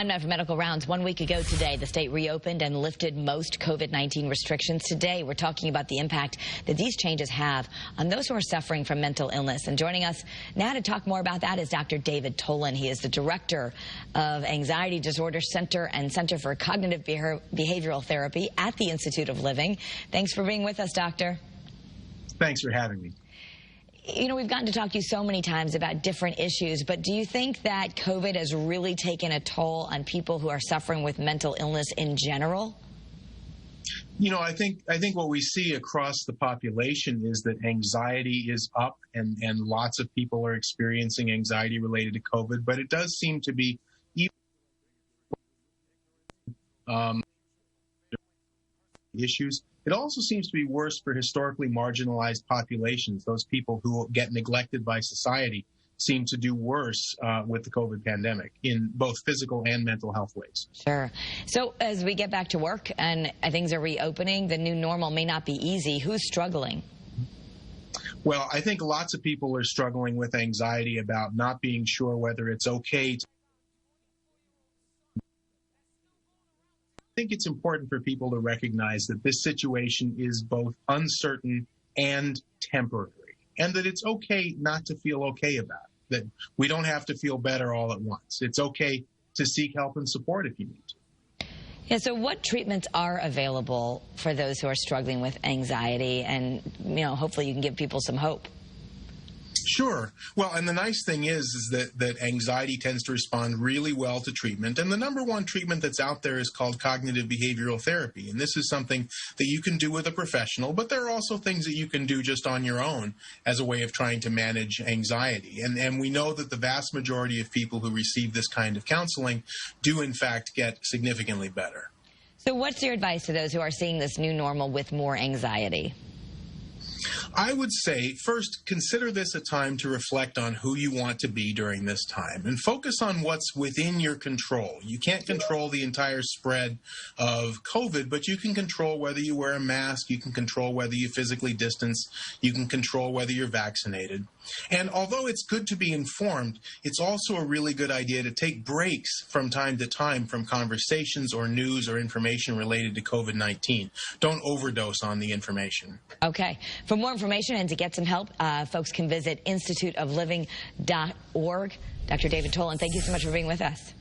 Time now for medical rounds. 1 week ago today, the state reopened and lifted most COVID-19 restrictions. Today, we're talking about the impact that these changes have on those who are suffering from mental illness. And joining us now to talk more about that is Dr. David Tolin. He is the director of Anxiety Disorder Center and Center for Cognitive Behavioral Therapy at the Institute of Living. Thanks for being with us, doctor. Thanks for having me. You know, we've gotten to talk to you so many times about different issues, but do you think that COVID has really taken a toll on people who are suffering with mental illness in general? You know, I think what we see across the population is that anxiety is up and lots of people are experiencing anxiety related to COVID, but it does seem to be issues. It also seems to be worse for historically marginalized populations. Those people who get neglected by society seem to do worse with the COVID pandemic in both physical and mental health ways. Sure. So as we get back to work and things are reopening, the new normal may not be easy. Who's struggling? Well, I think lots of people are struggling with anxiety about not being sure whether it's okay to. I think it's important for people to recognize that this situation is both uncertain and temporary, and that it's okay not to feel okay about it, that we don't have to feel better all at once. It's okay to seek help and support if you need to. Yeah, so what treatments are available for those who are struggling with anxiety, and, you know, hopefully you can give people some hope? Sure. Well, and the nice thing is that anxiety tends to respond really well to treatment. And the number one treatment that's out there is called cognitive behavioral therapy. And this is something that you can do with a professional, but there are also things that you can do just on your own as a way of trying to manage anxiety. And we know that the vast majority of people who receive this kind of counseling do, in fact, get significantly better. So what's your advice to those who are seeing this new normal with more anxiety? I would say, first, consider this a time to reflect on who you want to be during this time and focus on what's within your control. You can't control the entire spread of COVID, but you can control whether you wear a mask, you can control whether you physically distance, you can control whether you're vaccinated. And although it's good to be informed, it's also a really good idea to take breaks from time to time from conversations or news or information related to COVID-19. Don't overdose on the information. Okay. For more information and to get some help, folks can visit instituteofliving.org. Dr. David Tolin, thank you so much for being with us.